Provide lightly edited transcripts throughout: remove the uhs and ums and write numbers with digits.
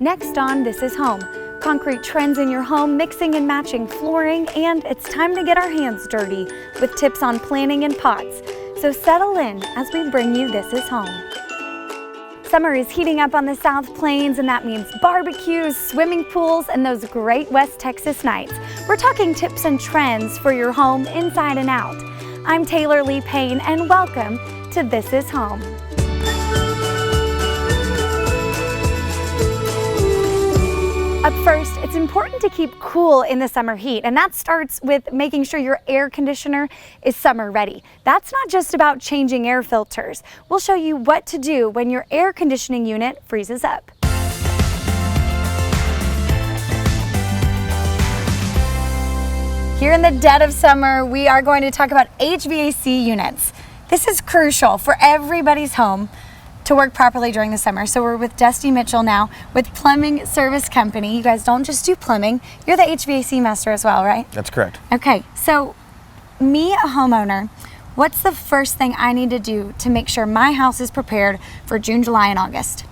Next on This Is Home, concrete trends in your home, mixing and matching flooring, and it's time to get our hands dirty with tips on planning and pots. So settle in as we bring you This Is Home. Summer is heating up on the South Plains, and that means barbecues, swimming pools, and those great West Texas nights. We're talking tips and trends for your home inside and out. I'm Taylor Lee Payne, and welcome to This Is Home. Up first, it's important to keep cool in the summer heat, and that starts with making sure your air conditioner is summer ready. That's not just about changing air filters. We'll show you what to do when your air conditioning unit freezes up. Here in the dead of summer, we are going to talk about HVAC units. This is crucial for everybody's home to work properly during the summer. So we're with Dusty Mitchell now with Plumbing Service Company. You guys don't just do plumbing, you're the HVAC master as well, right? That's correct. Okay, so me, a homeowner, what's the first thing I need to do to make sure my house is prepared for June, July, and August?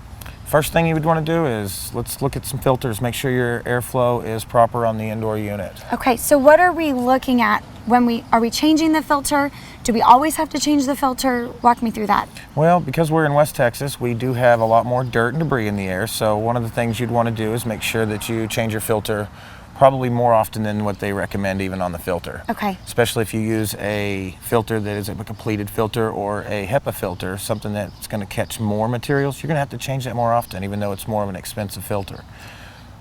First thing you would want to do is let's look at some filters, make sure your airflow is proper on the indoor unit. Okay, so what are we looking at when are we changing the filter? Do we always have to change the filter? Walk me through that. Well, because we're in West Texas, we do have a lot more dirt and debris in the air. So one of the things you'd want to do is make sure that you change your filter probably more often than what they recommend even on the filter. Okay. Especially if you use a filter that is a completed filter or a HEPA filter, something that's going to catch more materials, you're going to have to change that more often, even though it's more of an expensive filter.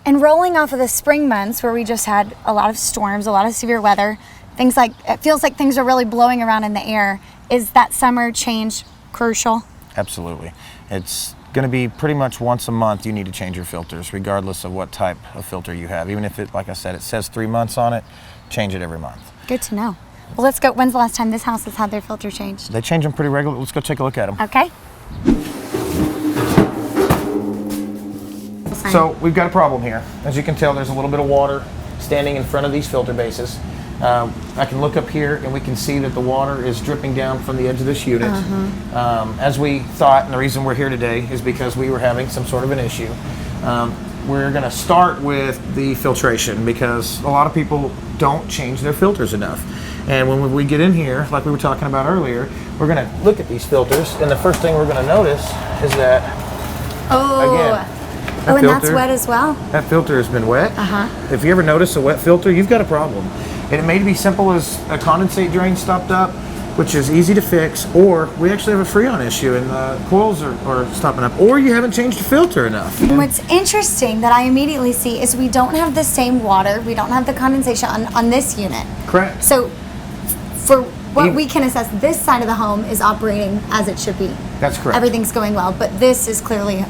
And rolling off of the spring months where we just had a lot of storms, a lot of severe weather, things like, it feels like things are really blowing around in the air. Is that summer change crucial? Absolutely. It's going to be pretty much once a month you need to change your filters, regardless of what type of filter you have. Even if it, like I said, it says 3 months on it, change it every month. Good to know. Well, let's go. When's the last time this house has had their filter changed? They change them pretty regularly. Let's go take a look at them. Okay. So we've got a problem here. As you can tell, there's a little bit of water standing in front of these filter bases. I can look up here and we can see that the water is dripping down from the edge of this unit. As we thought, and the reason we're here today is because we were having some sort of an issue. We're going to start with the filtration because a lot of people don't change their filters enough. And when we get in here, like we were talking about earlier, we're going to look at these filters, and the first thing we're going to notice is that, again, and that's wet as well? That filter has been wet. If you ever notice a wet filter, you've got a problem. And it may be simple as a condensate drain stopped up, which is easy to fix, or we actually have a freon issue and the coils are stopping up, or you haven't changed the filter enough. And what's interesting that I immediately see is we don't have the same water, we don't have the condensation on this unit. Correct. So for what we can assess, this side of the home is operating as it should be. That's correct. Everything's going well, but this is clearly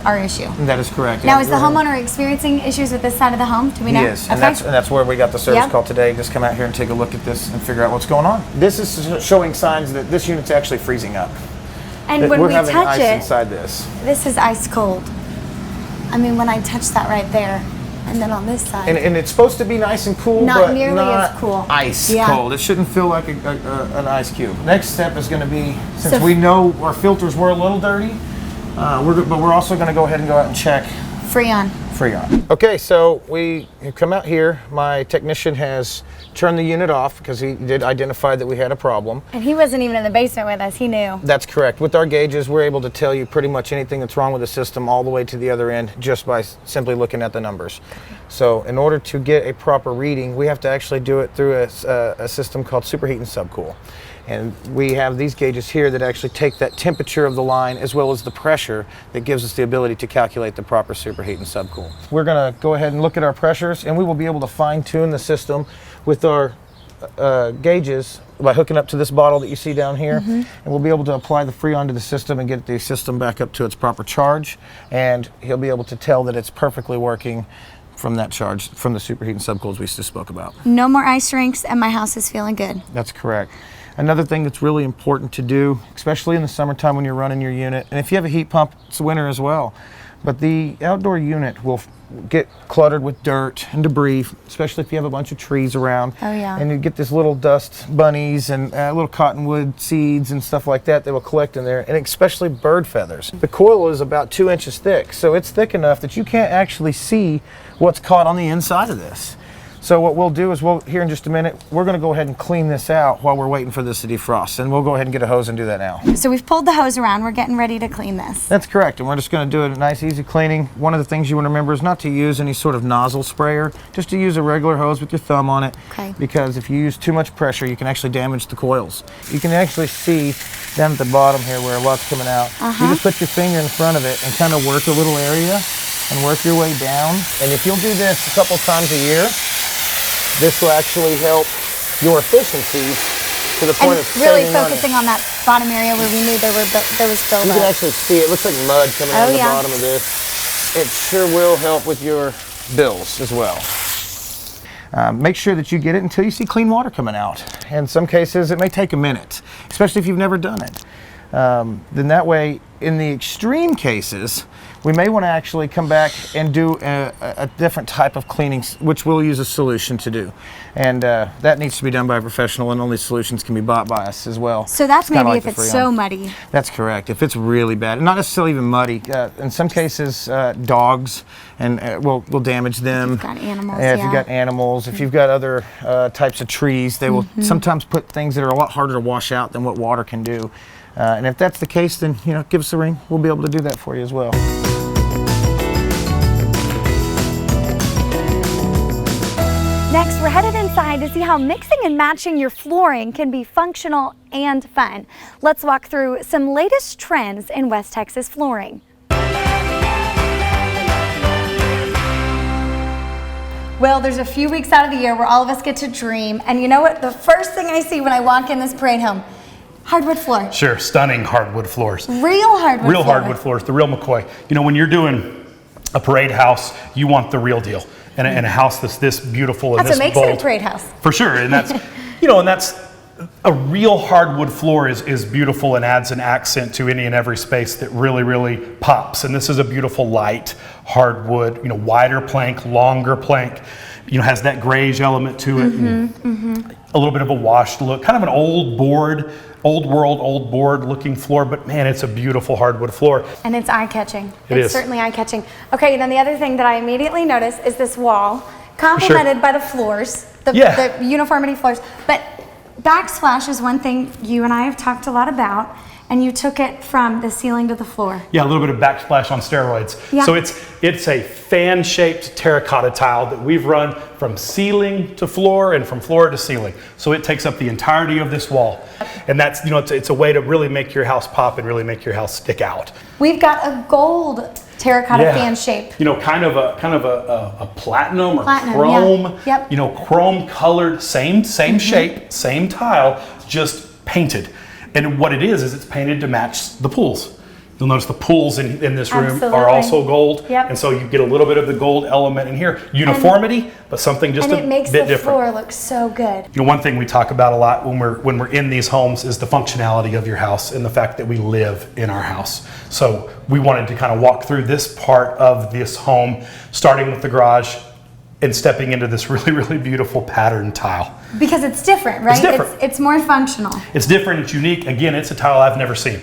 our issue. That is correct. Now, is the homeowner experiencing issues with this side of the home? Do we know? Yes, and that's where we got the service call today. Just come out here and take a look at this and figure out what's going on. This is showing signs that this unit's actually freezing up. And when we're we having touch ice it, inside this is ice cold. I mean, when I touch that right there, and then on this side. And it's supposed to be nice and cool, not but nearly not as cool. Ice cold. It shouldn't feel like an ice cube. Next step is going to be, since we know our filters were a little dirty, but we're also going to go ahead and go out and check Freon. Okay, so we come out here. My technician has turned the unit off because he did identify that we had a problem. And he wasn't even in the basement with us, he knew. That's correct. With our gauges, we're able to tell you pretty much anything that's wrong with the system all the way to the other end just by simply looking at the numbers. So in order to get a proper reading, we have to actually do it through a system called superheat and subcool. And we have these gauges here that actually take that temperature of the line as well as the pressure that gives us the ability to calculate the proper superheat and subcool. We're going to go ahead and look at our pressures, and we will be able to fine tune the system with our gauges by hooking up to this bottle that you see down here, and we'll be able to apply the Freon to the system and get the system back up to its proper charge, and he'll be able to tell that it's perfectly working from that charge, from the superheat and subcools we just spoke about. No more ice rinks, and my house is feeling good. That's correct. Another thing that's really important to do, especially in the summertime when you're running your unit, and if you have a heat pump, it's winter as well, But the outdoor unit will get cluttered with dirt and debris, especially if you have a bunch of trees around. Oh, yeah. And you get this little dust bunnies and little cottonwood seeds and stuff like that will collect in there, and especially bird feathers. The coil is about 2 inches thick, so it's thick enough that you can't actually see what's caught on the inside of this. So what we'll do is here in just a minute, we're going to go ahead and clean this out while we're waiting for this to defrost. And we'll go ahead and get a hose and do that now. So we've pulled the hose around. We're getting ready to clean this. That's correct. And we're just going to do a nice, easy cleaning. One of the things you want to remember is not to use any sort of nozzle sprayer, just to use a regular hose with your thumb on it. Okay. Because if you use too much pressure, you can actually damage the coils. You can actually see down at the bottom here where a lot's coming out. You just put your finger in front of it and kind of work a little area and work your way down. And if you'll do this a couple times a year, this will actually help your efficiencies to the point of really saving focusing money. on that bottom area where we knew there was buildup. You can actually see it looks like mud coming out of the bottom of this. It sure will help with your bills as well. Make sure that you get it until you see clean water coming out. In some cases, it may take a minute, especially if you've never done it. Then that way, in the extreme cases, we may want to actually come back and do a different type of cleaning, which we'll use a solution to do. And that needs to be done by a professional, and only solutions can be bought by us as well. So that's maybe like if it's so muddy. That's correct. If it's really bad, not necessarily even muddy. In some cases, dogs and will damage them. If you've got animals, If you've got animals, if you've got other types of trees, they will sometimes put things that are a lot harder to wash out than what water can do. And if that's the case, then give us a ring. We'll be able to do that for you as well. Next, we're headed inside to see how mixing and matching your flooring can be functional and fun. Let's walk through some latest trends in West Texas flooring. Well, there's a few weeks out of the year where all of us get to dream, and you know what? The first thing I see when I walk in this parade home, hardwood floor. Sure, stunning hardwood floors. Real hardwood Real floor. hardwood floors, the real McCoy. When you're doing a parade house, you want the real deal. And a house that's this beautiful and That's this what makes bold. it a parade house. For sure, and that's, and that's, a real hardwood floor is beautiful and adds an accent to any and every space that really, really pops. And this is a beautiful light hardwood, wider plank, longer plank, has that grayish element to it. A little bit of a washed look, kind of an old board looking floor, but man, it's a beautiful hardwood floor. And it's eye-catching. It It's is. certainly eye-catching. Okay, then the other thing that I immediately noticed is this wall, complemented by the floors, the uniformity floors. But backsplash is one thing you and I have talked a lot about, and you took it from the ceiling to the floor. Yeah, a little bit of backsplash on steroids. Yeah. So it's a fan-shaped terracotta tile that we've run from ceiling to floor and from floor to ceiling. So it takes up the entirety of this wall. And that's, it's a way to really make your house pop and really make your house stick out. We've got a gold terracotta fan shape. Kind of a platinum or Platinum, chrome. Yep. Chrome colored, same shape, same tile, just painted. And what it is it's painted to match the pools. You'll notice the pools in this room Absolutely. are also gold. Yep. And so you get a little bit of the gold element in here. Uniformity, but something just a bit different. And it makes the floor look so good. One thing we talk about a lot when we're in these homes is the functionality of your house and the fact that we live in our house. So we wanted to kind of walk through this part of this home, starting with the garage and stepping into this really, really beautiful pattern tile. Because it's different, right? It's different. It's more functional. It's different, it's unique. Again, it's a tile I've never seen.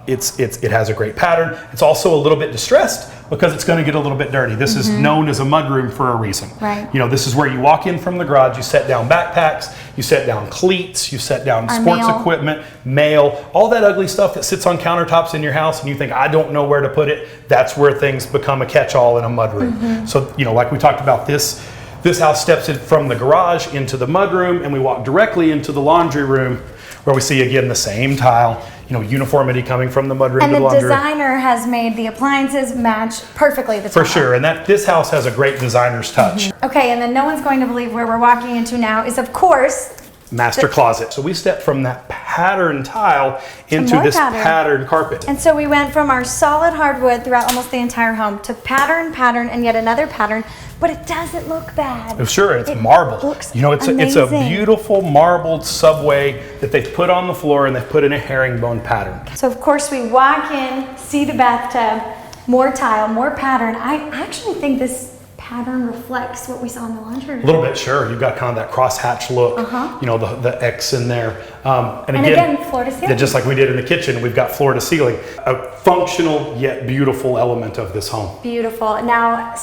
It has a great pattern. It's also a little bit distressed because it's going to get a little bit dirty. This is known as a mudroom for a reason. Right. This is where you walk in from the garage, you set down backpacks, you set down cleats, you set down sports equipment, mail, all that ugly stuff that sits on countertops in your house and you think, I don't know where to put it. That's where things become a catch-all in a mudroom. So, like we talked about, this house steps in from the garage into the mudroom, and we walk directly into the laundry room where we see again the same tile, uniformity coming from the mudroom to the laundry room. And the designer has made the appliances match perfectly the tile. For sure, and this house has a great designer's touch. Okay, and then no one's going to believe where we're walking into now is, of course, Master closet. So we stepped from that pattern tile into this pattern carpet. And so we went from our solid hardwood throughout almost the entire home to pattern, and yet another pattern, but it doesn't look bad. Oh, sure, it's marble. Looks it's a amazing. beautiful marbled subway that they've put on the floor and they've put in a herringbone pattern. So of course we walk in, see the bathtub, More tile, more pattern. I actually think this pattern reflects what we saw in the laundry room. A little bit, sure. You've got kind of that crosshatch look, you know, the X in there. And again, floor to ceiling. Just like we did in the kitchen, we've got floor to ceiling. A functional yet beautiful element of this home. Beautiful. Now,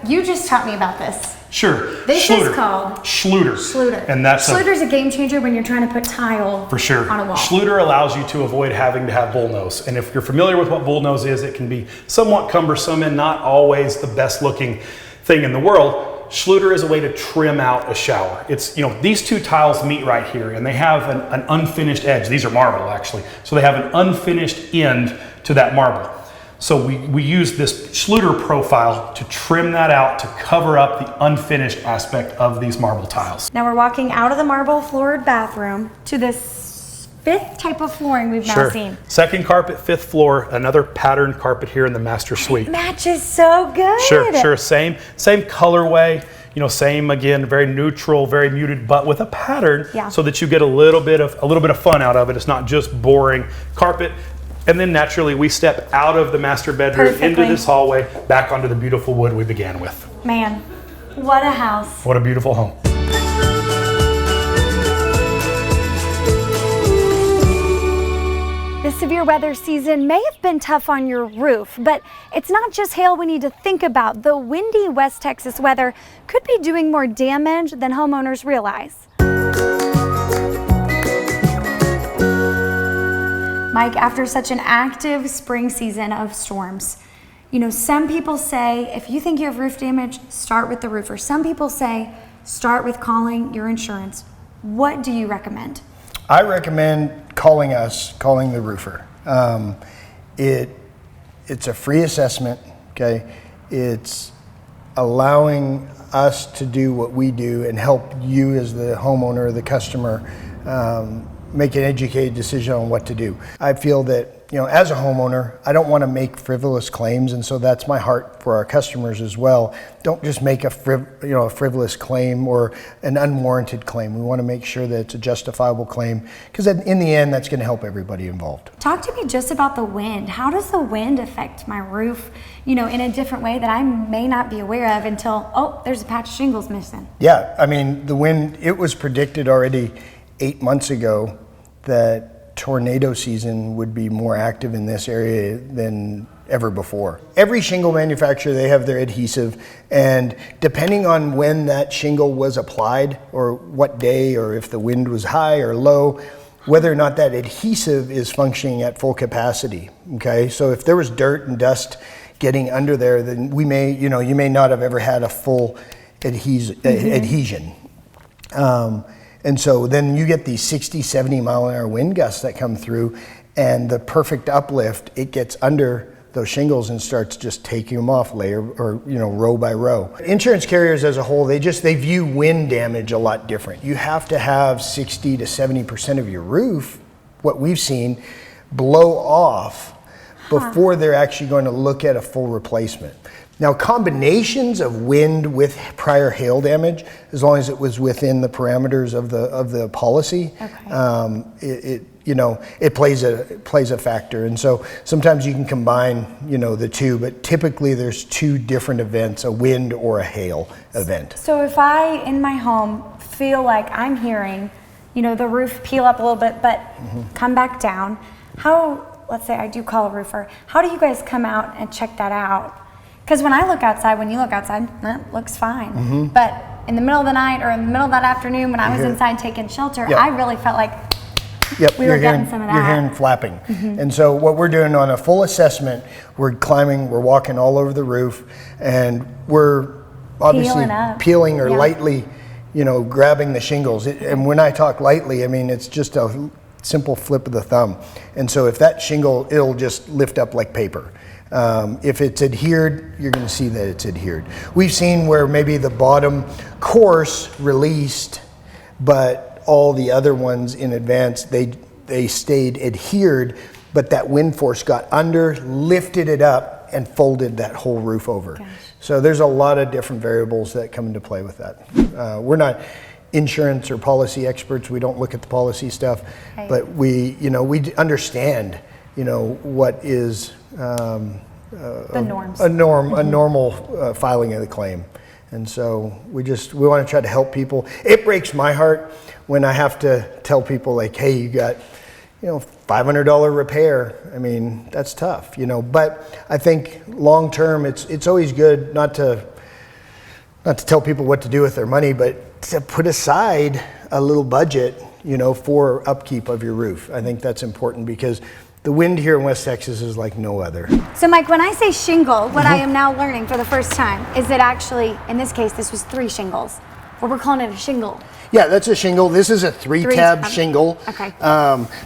you just taught me about this. Sure. This is called Schluter. And that's Schluter's a game changer when you're trying to put tile for sure on a wall. Schluter allows you to avoid having to have bullnose. And if you're familiar with what bullnose is, it can be somewhat cumbersome and not always the best looking thing in the world. Schluter is a way to trim out a shower. It's, you know, these two tiles meet right here and they have an unfinished edge. These are marble actually. So they have an unfinished end to that marble. So we use this Schluter profile to trim that out, to cover up the unfinished aspect of these marble tiles. Now we're walking out of the marble floored bathroom to this 5th type of flooring we've now seen. Second carpet, 5th floor, another patterned carpet here in the master suite. It matches so good. Sure. Same colorway. You know, same again, very neutral, very muted, but with a pattern, so that you get a little bit of fun out of it. It's not just boring carpet. And then naturally we step out of the master bedroom into this hallway, back onto the beautiful wood we began with. Man, what a house. What a beautiful home. The severe weather season may have been tough on your roof, but it's not just hail we need to think about. The windy West Texas weather could be doing more damage than homeowners realize. Mike, after such an active spring season of storms, you know, some people say if you think you have roof damage, start with the roofer. Some people say start with calling your insurance. What do you recommend? I recommend calling the roofer. It's a free assessment, okay? It's allowing us to do what we do and help you as the homeowner, the customer, make an educated decision on what to do. I feel that, you know, as a homeowner, I don't want to make frivolous claims, and so that's my heart for our customers as well. Don't just make a frivolous claim or an unwarranted claim. We want to make sure that it's a justifiable claim, because in the end, that's going to help everybody involved. Talk to me just about the wind. How does the wind affect my roof, you know, in a different way that I may not be aware of until, oh, there's a patch of shingles missing? Yeah, I mean, the wind, it was predicted already 8 months ago that tornado season would be more active in this area than ever before. Every shingle manufacturer, they have their adhesive, and depending on when that shingle was applied or what day, or if the wind was high or low, whether or not that adhesive is functioning at full capacity, okay? So if there was dirt and dust getting under there, then you may not have ever had a full adhesion. And so then you get these 60, 70 mile an hour wind gusts that come through, and the perfect uplift, it gets under those shingles and starts just taking them off layer or row by row. Insurance carriers as a whole, they view wind damage a lot different. You have to have 60 to 70% of your roof, what we've seen, blow off before they're actually going to look at a full replacement. Now, combinations of wind with prior hail damage, as long as it was within the parameters of the policy, it plays a factor. And so sometimes you can combine, the two, but typically there's two different events, a wind or a hail event. So if I, in my home, feel like I'm hearing, the roof peel up a little bit, but come back down, let's say I do call a roofer, how do you guys come out and check that out? Because when you look outside, that looks fine. But in the middle of the night or in the middle of that afternoon when I was inside taking shelter, I really felt like we were getting some of that. You're hearing flapping. And so what we're doing on a full assessment, we're walking all over the roof, and we're obviously peeling or lightly, grabbing the shingles. And when I talk lightly, I mean, it's just a simple flip of the thumb. And so if that shingle, it'll just lift up like paper. If it's adhered, you're going to see that it's adhered. We've seen where maybe the bottom course released, but all the other ones in advance, they stayed adhered, but that wind force got under, lifted it up, and folded that whole roof over. Gosh. So there's a lot of different variables that come into play with that. We're not insurance or policy experts. We don't look at the policy stuff, but we understand, what is the norms. a normal filing of the claim. And so we want to try to help people. It breaks my heart when I have to tell people like, hey, you got, $500 repair. I mean, that's tough, but I think long term, it's always good not to tell people what to do with their money, but to put aside a little budget, for upkeep of your roof. I think that's important because the wind here in West Texas is like no other. So Mike, when I say shingle, what I am now learning for the first time is that actually, in this case, this was 3 shingles. But we're calling it a shingle. Yeah, that's a shingle. This is a 3-tab shingle. Okay.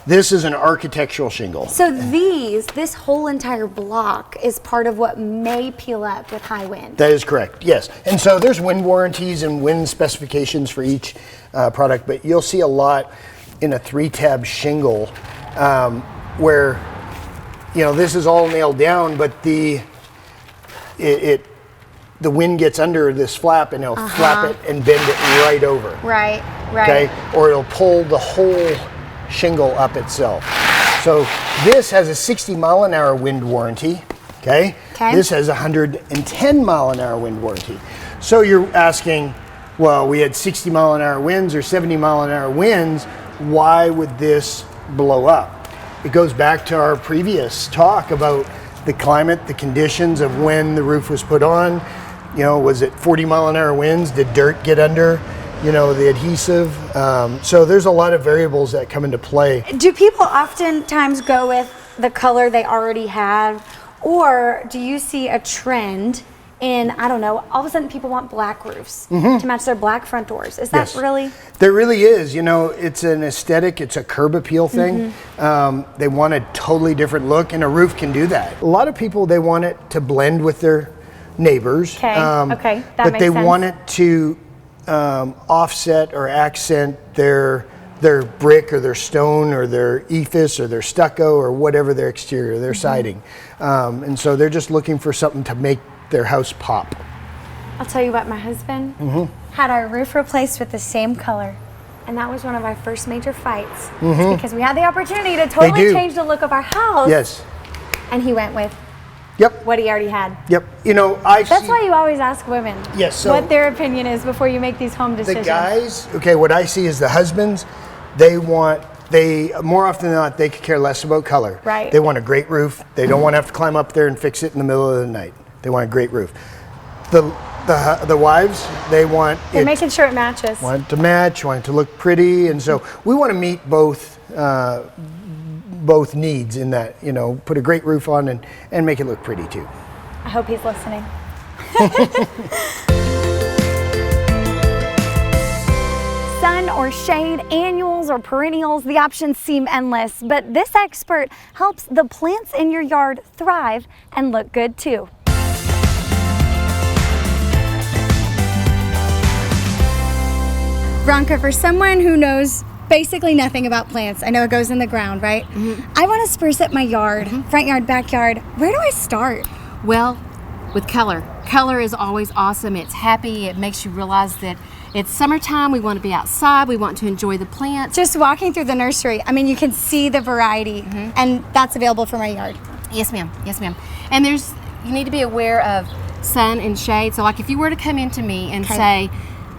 This is an architectural shingle. So this whole entire block is part of what may peel up with high wind. That is correct, yes. And so there's wind warranties and wind specifications for each product, but you'll see a lot in a 3-tab shingle where, this is all nailed down, but the wind gets under this flap and it'll flap it and bend it right over. Right. Okay, or it'll pull the whole shingle up itself. So this has a 60-mile-an-hour wind warranty. Okay. This has a 110-mile-an-hour wind warranty. So you're asking, well, we had 60-mile-an-hour winds or 70-mile-an-hour winds. Why would this blow up? It goes back to our previous talk about the climate, the conditions of when the roof was put on. Was it 40-mile-an-hour winds? Did dirt get under, the adhesive? So there's a lot of variables that come into play. Do people oftentimes go with the color they already have, or do you see a trend in, I don't know, all of a sudden people want black roofs to match their black front doors? Is that really? There really is. It's an aesthetic, it's a curb appeal thing. They want a totally different look, and a roof can do that. A lot of people, they want it to blend with their neighbors. Okay, that but makes they sense. want it to offset or accent their brick or their stone or their ephes or their stucco or whatever their exterior, their siding. And so they're just looking for something to make their house pop. I'll tell you what, my husband had our roof replaced with the same color. And that was one of our first major fights. It's because we had the opportunity to totally change the look of our house. Yes. And he went with Yep. what he already had. Yep. That's why you always ask women what their opinion is before you make these home decisions. The guys, what I see is the husbands, they more often than not, they could care less about color. Right. They want a great roof. They don't want to have to climb up there and fix it in the middle of the night. They want a great roof. The wives, they're making sure it matches. Want it to match, want it to look pretty, and so we want to meet both needs in that, put a great roof on and make it look pretty too. I hope he's listening. Sun or shade, annuals or perennials, the options seem endless, but this expert helps the plants in your yard thrive and look good too. Veronica, for someone who knows basically nothing about plants, I know it goes in the ground, right? I want to spruce up my yard, front yard, backyard. Where do I start? Well, with color. Color is always awesome. It's happy. It makes you realize that it's summertime. We want to be outside. We want to enjoy the plants. Just walking through the nursery, I mean, you can see the variety, and that's available for my yard. Yes, ma'am. Yes, ma'am. And you need to be aware of sun and shade. So like if you were to come into me and say,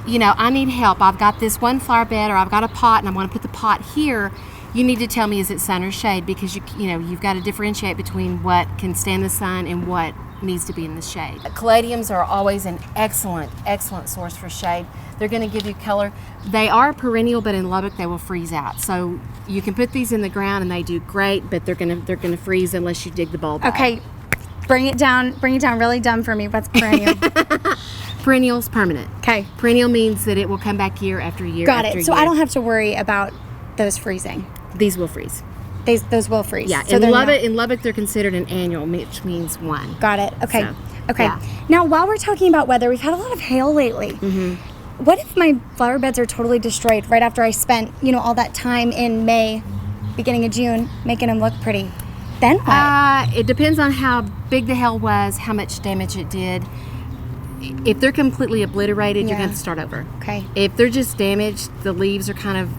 I need help. I've got this one flower bed or I've got a pot and I want to put the pot here. You need to tell me, is it sun or shade? Because you've got to differentiate between what can stand the sun and what needs to be in the shade. Caladiums are always an excellent source for shade. They're going to give you color. They are perennial, but in Lubbock they will freeze out. So you can put these in the ground and they do great, but they're going to freeze unless you dig the bulb out. Okay, bring it down really dumb for me. What's perennial? Perennial's permanent. Okay. Perennial means that it will come back year after year. Got it. So I don't have to worry about those freezing. These will freeze. Those will freeze. Yeah. So in Lubbock, they're considered an annual, which means one. Got it. Okay. So, okay. yeah. Now, while we're talking about weather, we've had a lot of hail lately. What if my flower beds are totally destroyed right after I spent, all that time in May, beginning of June, making them look pretty? Then what? It depends on how big the hail was, how much damage it did. If they're completely obliterated, you're going to have to start over. Okay. If they're just damaged, the leaves are kind of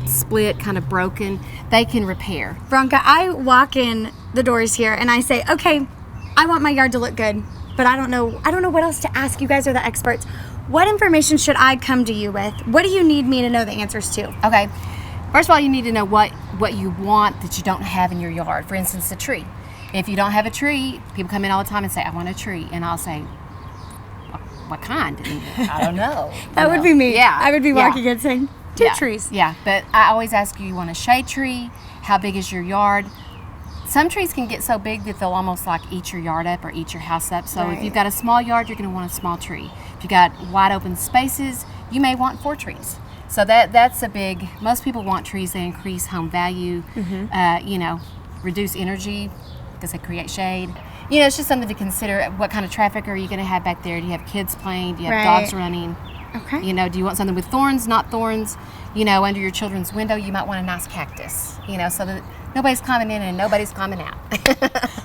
split, kind of broken, they can repair. Veronica, I walk in the doors here and I say, okay, I want my yard to look good, but I don't know what else to ask. You guys are the experts. What information should I come to you with? What do you need me to know the answers to? Okay. First of all, you need to know what you want that you don't have in your yard. For instance, a tree. If you don't have a tree, people come in all the time and say, I want a tree. And I'll say, what kind? And I don't know. That would be me. Yeah. I would be walking in saying, two yeah. trees. Yeah, but I always ask you want a shade tree? How big is your yard? Some trees can get so big that they'll almost like eat your yard up or eat your house up. So if you've got a small yard, you're going to want a small tree. If you've got wide open spaces, you may want 4 trees. So that's a big, most people want trees. They increase home value, reduce energy because they create shade. It's just something to consider. What kind of traffic are you going to have back there? Do you have kids playing? Do you have dogs running? Okay. Do you want something with thorns, not thorns? Under your children's window, you might want a nice cactus, so that nobody's climbing in and nobody's climbing out.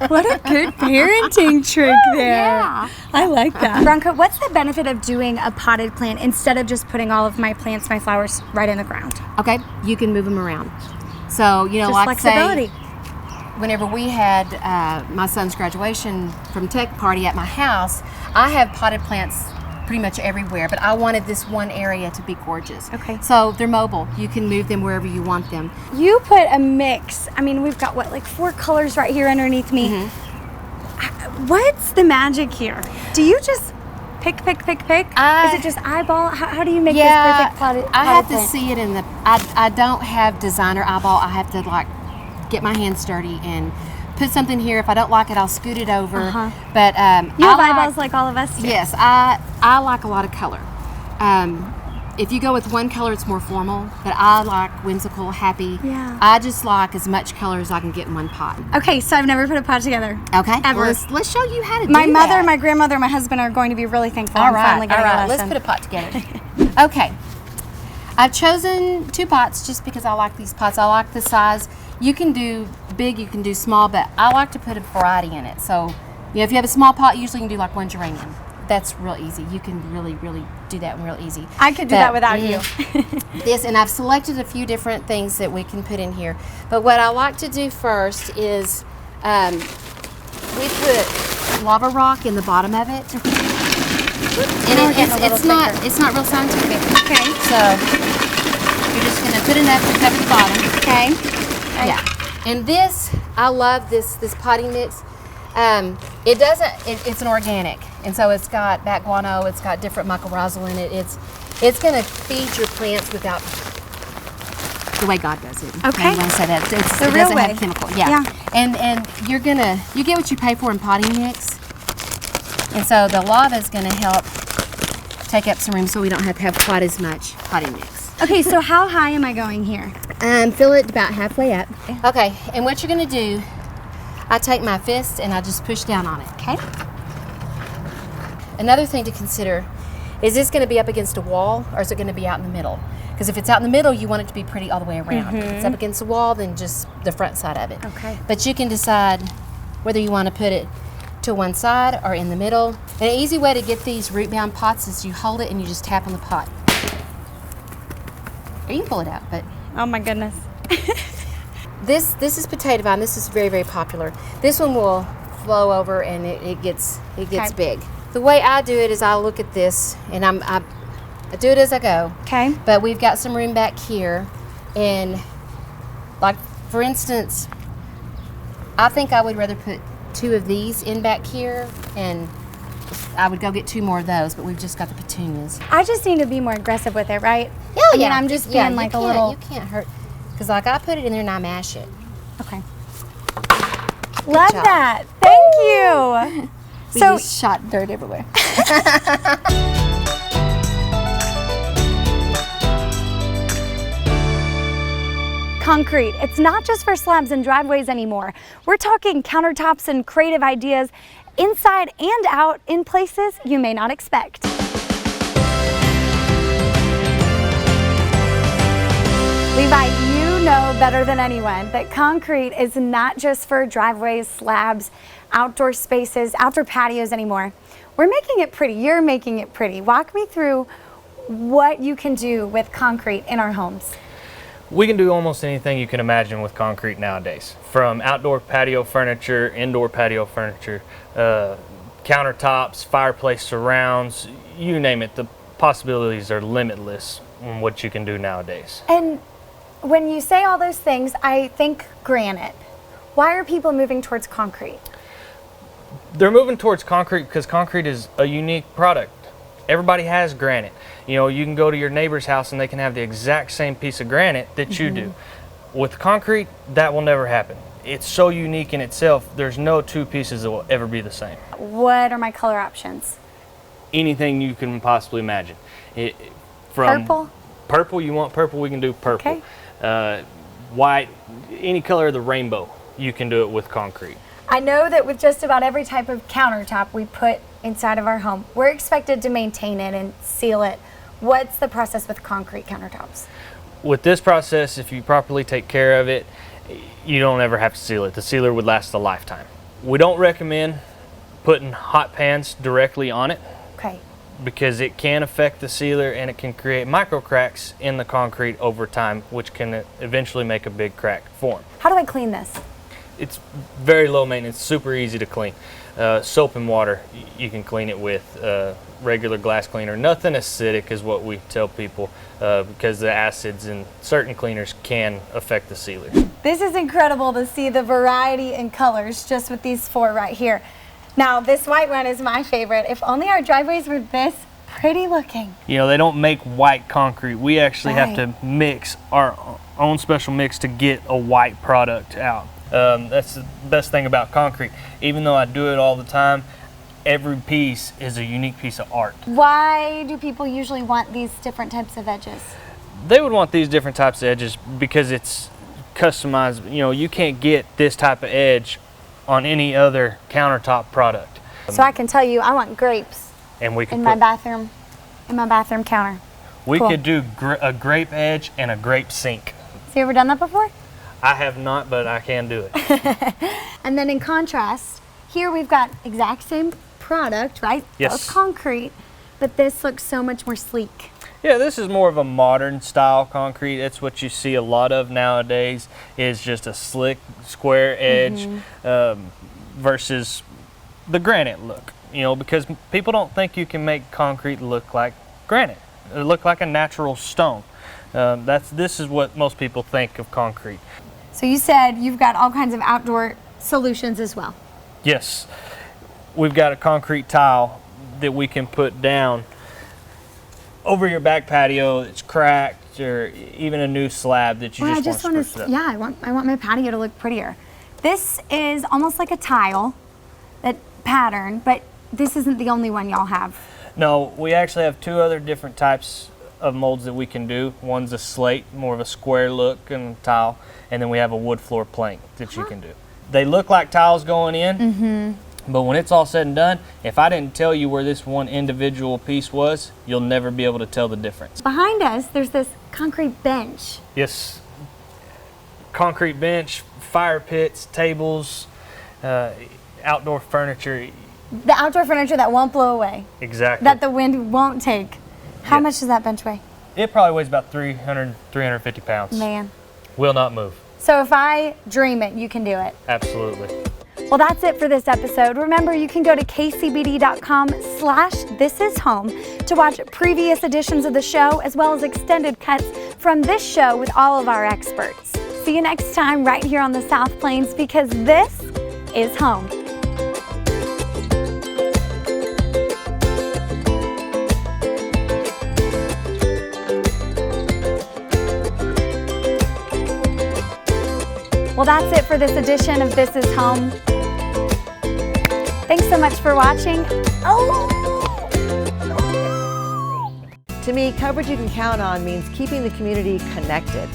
What a good parenting trick there. Yeah. I like that. Bronca, what's the benefit of doing a potted plant instead of just putting all of my plants, my flowers, right in the ground? Okay, you can move them around. So, Just like flexibility. say, whenever we had my son's graduation from tech party at my house, I have potted plants pretty much everywhere, but I wanted this one area to be gorgeous. Okay. So they're mobile. You can move them wherever you want them. You put a mix. I mean, we've got 4 colors right here underneath me. Mm-hmm. What's the magic here? Do you just pick? Is it just eyeball? How do you make this perfect potted I have plant? to see it in the. I don't have designer eyeball. I have to get my hands dirty and put something here. If I don't like it, I'll scoot it over. But you have eyeballs like all of us do. Yes, I like a lot of color. If you go with one color, it's more formal. But I like whimsical, happy. Yeah. I just like as much color as I can get in one pot. Okay, so I've never put a pot together. Okay. Ever. Well, let's show you how to do My mother, that. my grandmother, my husband are going to be really thankful. All I'm right, finally getting a lesson. Let's put a pot together. Okay. I've chosen 2 pots just because I like these pots. I like the size. You can do big, you can do small, but I like to put a variety in it. So, if you have a small pot, usually you can do like 1 geranium. That's real easy. You can really, really do that real easy. I could do that without you. And I've selected a few different things that we can put in here. But what I like to do first is we put lava rock in the bottom of it. And it's not real scientific. Okay. So you're just going to put enough to cover the bottom. Okay. Yeah. And this, I love this potting mix. It's an organic, and so it's got bat guano, it's got different mycorrhizal in it. It's going to feed your plants without the way God does it. Okay. I want to say that it The real doesn't way. have chemical. Yeah. And you get what you pay for in potting mix, and so the lava is going to help take up some room, so we don't have to have quite as much potting mix. Okay, so how high am I going here? Fill it about halfway up. Okay, and what you're going to do, I take my fist and I just push down on it. Okay. Another thing to consider, is this going to be up against a wall or is it going to be out in the middle? Because if it's out in the middle, you want it to be pretty all the way around. If it's up against the wall, then just the front side of it. Okay. But you can decide whether you want to put it to one side or in the middle. And an easy way to get these root-bound pots is you hold it and you just tap on the pot. Or you can pull it out, but... Oh my goodness. This is potato vine. This is very, very popular. This one will flow over and it gets big. The way I do it is I look at this and I do it as I go. Okay. But we've got some room back here, and like for instance, I think I would rather put 2 of these in back here, and I would go get 2 more of those. But we've just got the petunias. I just need to be more aggressive with it, right? Oh I mean, I'm just being like a little. You can't hurt, because like I put it in there and I mash it. Okay. Love job. that. Thank you. We So just shot dirt everywhere. concrete, it's not just for slabs and driveways anymore. We're talking countertops and creative ideas inside and out in places you may not expect. Levi, you know better than anyone that concrete is not just for driveways, slabs, outdoor spaces, outdoor patios anymore. We're making it pretty. You're making it pretty. Walk me through what you can do with concrete in our homes. We can do almost anything you can imagine with concrete nowadays, from outdoor patio furniture, indoor patio furniture, countertops, fireplace surrounds, you name it. The possibilities are limitless on what you can do nowadays. And when you say all those things, I think granite. Why are people moving towards concrete? They're moving towards concrete because concrete is a unique product. Everybody has granite. You know, you can go to your neighbor's house and they can have the exact same piece of granite that you do. With concrete, that will never happen. It's so unique in itself, there's no two pieces that will ever be the same. What are my color options? Anything you can possibly imagine. From Purple? Purple, you want purple, we can do purple. Okay. White, any color of the rainbow, you can do it with concrete. I know that with just about every type of countertop we put inside of our home, we're expected to maintain it and seal it. What's the process with concrete countertops? With this process, if you properly take care of it, you don't ever have to seal it. The sealer would last a lifetime. We don't recommend putting hot pans directly on it. Okay. Because it can affect the sealer and it can create micro cracks in the concrete over time, which can eventually make a big crack form. How do I clean this? It's very low maintenance, super easy to clean. Soap and water, you can clean it with regular glass cleaner. Nothing acidic is what we tell people because the acids in certain cleaners can affect the sealer. This is incredible to see the variety in colors just with these 4 right here. Now, this white one is my favorite. If only our driveways were this pretty looking. You know, they don't make white concrete. We actually have to mix our own special mix to get a white product out. That's the best thing about concrete. Even though I do it all the time, every piece is a unique piece of art. Why do people usually want these different types of edges? They would want these different types of edges because it's customized. You know, you can't get this type of edge on any other countertop product. So I can tell you, I want grapes And we could in my bathroom counter. We Cool. could do a grape edge and a grape sink. So you ever done that before? I have not, but I can do it. And then in contrast, here we've got exact same product, right? Yes. Both concrete, but this looks so much more sleek. Yeah, this is more of a modern style concrete. That's what you see a lot of nowadays, is just a slick square edge versus the granite look. You know, because people don't think you can make concrete look like granite, look like a natural stone. This is what most people think of concrete. So you said you've got all kinds of outdoor solutions as well. Yes, we've got a concrete tile that we can put down over your back patio that's cracked, or even a new slab that you just want to spruce up. Yeah, I want my patio to look prettier. This is almost like a tile, that pattern, but this isn't the only one y'all have. No, we actually have 2 other different types of molds that we can do. One's a slate, more of a square look and tile, and then we have a wood floor plank that you can do. They look like tiles going in, but when it's all said and done, if I didn't tell you where this one individual piece was, you'll never be able to tell the difference. Behind us, there's this concrete bench. Yes, concrete bench, fire pits, tables, outdoor furniture. The outdoor furniture that won't blow away, Exactly. that the wind won't take. How Yes. much does that bench weigh? It probably weighs about 350 pounds. Man. Will not move. So if I dream it, you can do it. Absolutely. Well, that's it for this episode. Remember, you can go to kcbd.com/thisishome to watch previous editions of the show, as well as extended cuts from this show with all of our experts. See you next time right here on the South Plains, because this is home. Well, that's it for this edition of This Is Home. Thanks so much for watching. To me, coverage you can count on means keeping the community connected.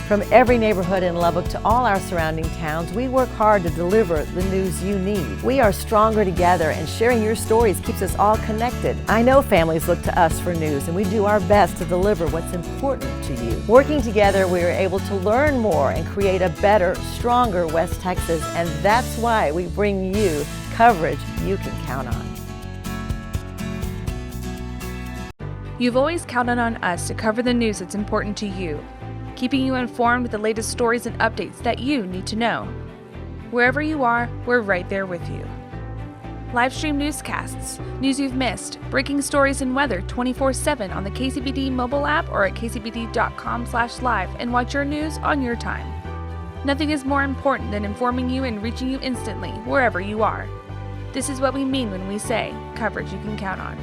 From every neighborhood in Lubbock to all our surrounding towns, we work hard to deliver the news you need. We are stronger together, and sharing your stories keeps us all connected. I know families look to us for news, and we do our best to deliver what's important to you. Working together, we are able to learn more and create a better, stronger West Texas, and that's why we bring you coverage you can count on. You've always counted on us to cover the news that's important to you. keeping you informed with the latest stories and updates that you need to know. Wherever you are, we're right there with you. Live stream newscasts, news you've missed, breaking stories and weather 24/7 on the KCBD mobile app or at kcbd.com/live, and watch your news on your time. Nothing is more important than informing you and reaching you instantly, wherever you are. This is what we mean when we say coverage you can count on.